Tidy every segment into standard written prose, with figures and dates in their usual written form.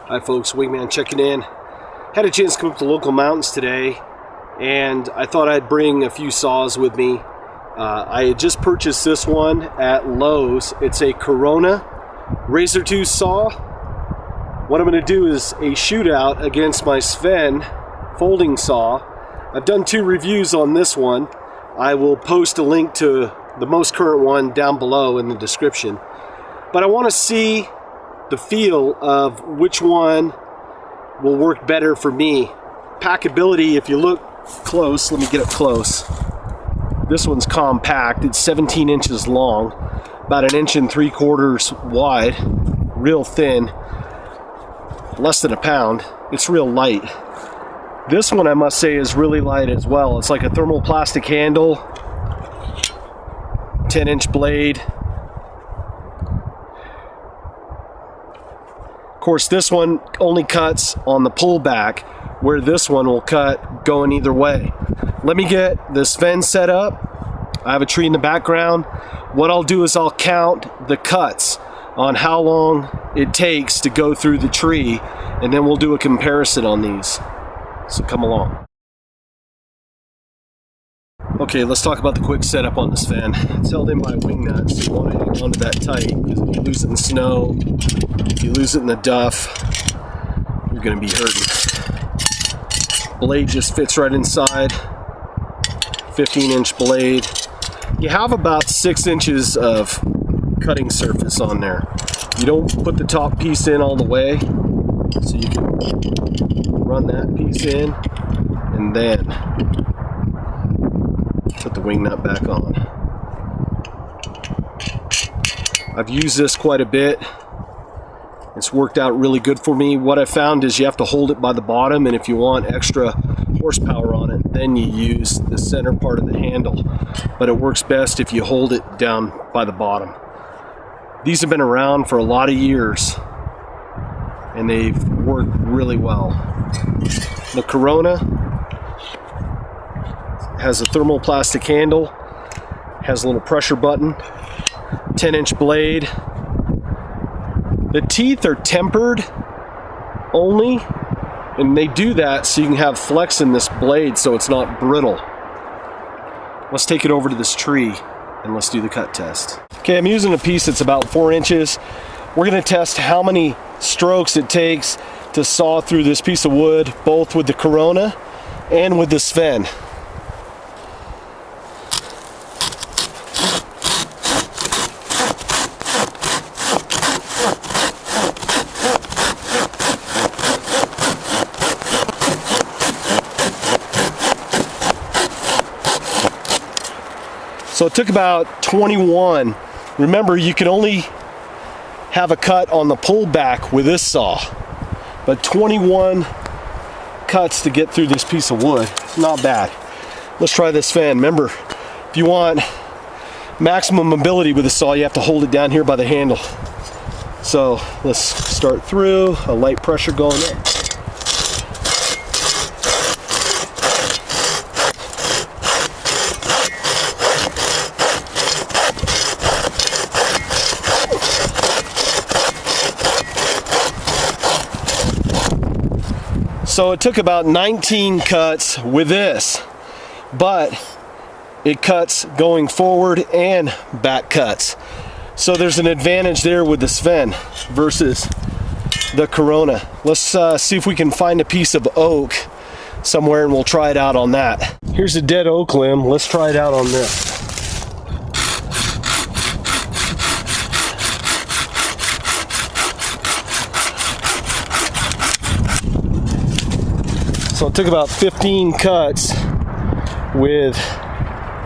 Hi folks, Wingman checking in. Had a chance to come up to local mountains today, and I thought I'd bring a few saws with me. I had just purchased this one at Lowe's. It's a Corona razor tooth saw. What I'm going to do is a shootout against my Sven folding saw. I've done 2 reviews on this one. I will post a link to the most current one down below in the description. But I want to see the feel of which one will work better for me. Packability, if you look close, let me get up close. This one's compact. It's 17 inches long, about 1 3/4 inches wide, real thin, less than a pound. It's real light. This one, I must say, is really light as well. It's like a thermoplastic handle, 10-inch blade. Of course, this one only cuts on the pullback, where this one will cut going either way. Let me get the Sven set up. I have a tree in the background. What I'll do is I'll count the cuts on how long it takes to go through the tree, and then we'll do a comparison on these. So come along. Okay, let's talk about the quick setup on this Sven. It's held in by wing nuts. You want to hang onto that tight, because if you lose it in the snow, if you lose it in the duff, you're going to be hurting. Blade just fits right inside. 15-inch blade. You have about 6 inches of cutting surface on there. You don't put the top piece in all the way, so you can run that piece in and then put the wing nut back on. I've used this quite a bit. It's worked out really good for me. What I found is you have to hold it by the bottom, and if you want extra horsepower on it, then you use the center part of the handle. But it works best if you hold it down by the bottom. These have been around for a lot of years, and they've worked really well. The Corona has a thermoplastic handle, has a little pressure button, 10-inch blade. The teeth are tempered only, and they do that so you can have flex in this blade so it's not brittle. Let's take it over to this tree and let's do the cut test. Okay, I'm using a piece that's about 4 inches. We're going to test how many strokes it takes to saw through this piece of wood, both with the Corona and with the Sven. So it took about 21. Remember, you can only have a cut on the pullback with this saw, but 21 cuts to get through this piece of wood. Not bad. Let's try this Sven. Remember, if you want maximum mobility with the saw, you have to hold it down here by the handle. So let's start through, a light pressure going in. So it took about 19 cuts with this, but it cuts going forward and back cuts. So there's an advantage there with the Sven versus the Corona. Let's see if we can find a piece of oak somewhere and we'll try it out on that. Here's a dead oak limb. Let's try it out on this. So it took about 15 cuts with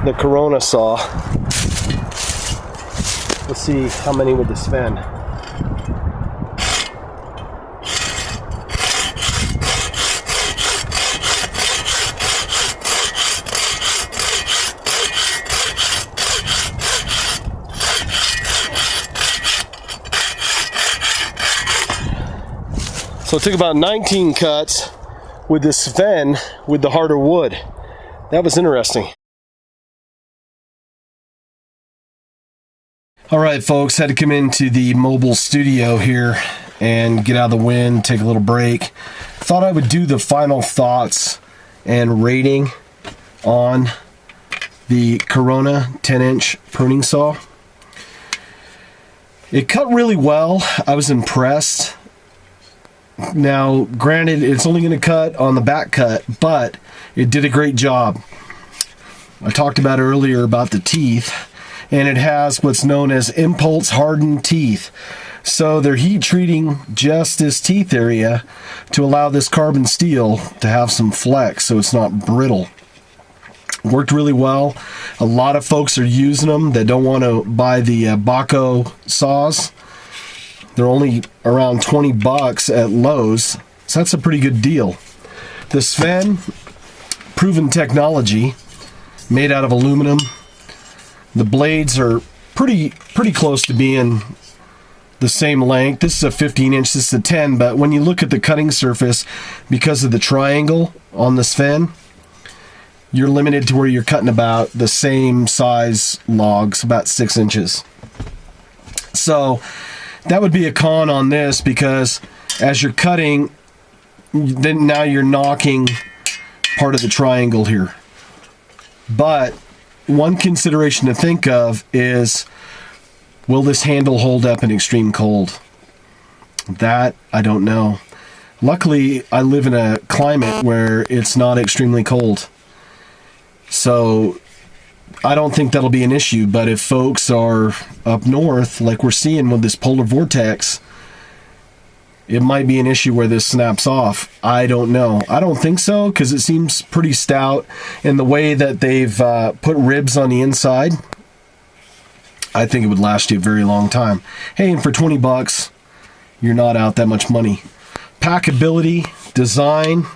the Corona saw. Let's see how many with the Sven. So it took about 19 cuts with the Sven with the harder wood. That was interesting. All right, folks, had to come into the mobile studio here and get out of the wind, take a little break. Thought I would do the final thoughts and rating on the Corona 10-inch pruning saw. It cut really well. I was impressed. Now, granted, it's only going to cut on the back cut, but it did a great job. I talked about earlier about the teeth, and it has what's known as impulse hardened teeth. So they're heat treating just this teeth area to allow this carbon steel to have some flex so it's not brittle. Worked really well. A lot of folks are using them that don't want to buy the Baco saws. They're only around 20 bucks at Lowe's, so that's a pretty good deal. The Sven, proven technology, made out of aluminum. The blades are pretty close to being the same length. This is a 15-inch, this is a 10, but when you look at the cutting surface, because of the triangle on the Sven, you're limited to where you're cutting about the same size logs, about 6 inches. So that would be a con on this, because as you're cutting, then now you're knocking part of the triangle here. But one consideration to think of is, will this handle hold up in extreme cold? That I don't know. Luckily, I live in a climate where it's not extremely cold, so I don't think that'll be an issue. But if folks are up north, like we're seeing with this polar vortex, it might be an issue where this snaps off. I don't know. I don't think so, because it seems pretty stout. And the way that they've put ribs on the inside, I think it would last you a very long time. Hey, and for 20 bucks, you're not out that much money. Packability, design,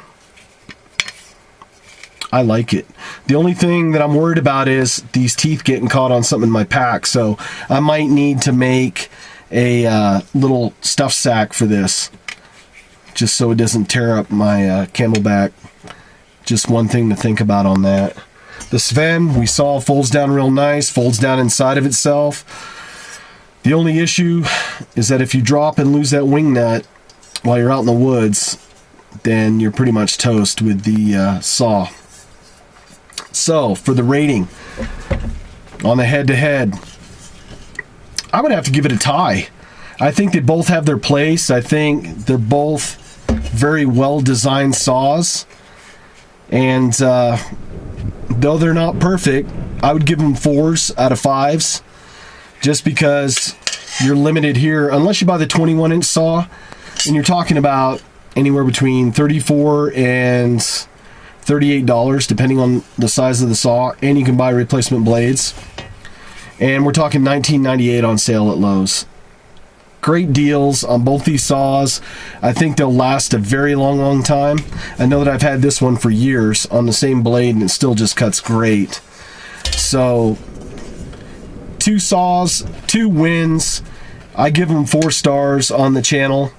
I like it. The only thing that I'm worried about is these teeth getting caught on something in my pack, so I might need to make a little stuff sack for this, just so it doesn't tear up my camelback. Just one thing to think about on that. The Sven, we saw, folds down real nice, folds down inside of itself. The only issue is that if you drop and lose that wing nut while you're out in the woods, then you're pretty much toast with the saw. So, for the rating on the head-to-head, I would have to give it a tie. I think they both have their place. I think they're both very well-designed saws. And though they're not perfect, I would give them 4s out of 5s. Just because you're limited here. Unless you buy the 21-inch saw, and you're talking about anywhere between $34 and $38, depending on the size of the saw. And you can buy replacement blades. And we're talking $19.98 on sale at Lowe's. Great deals on both these saws. I think they'll last a very long time. I know that I've had this one for years on the same blade, and it still just cuts great. So, 2 saws, 2 wins. I give them 4 stars on the channel.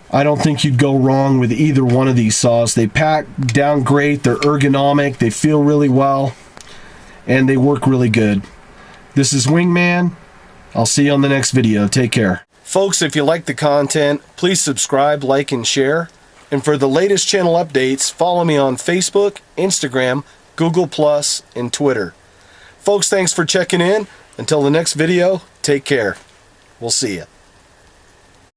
I don't think you'd go wrong with either one of these saws. They pack down great, they're ergonomic, they feel really well, and they work really good. This is Wingman. I'll see you on the next video. Take care. Folks, if you like the content, please subscribe, like, and share. And for the latest channel updates, follow me on Facebook, Instagram, Google+, and Twitter. Folks, thanks for checking in. Until the next video, take care. We'll see you.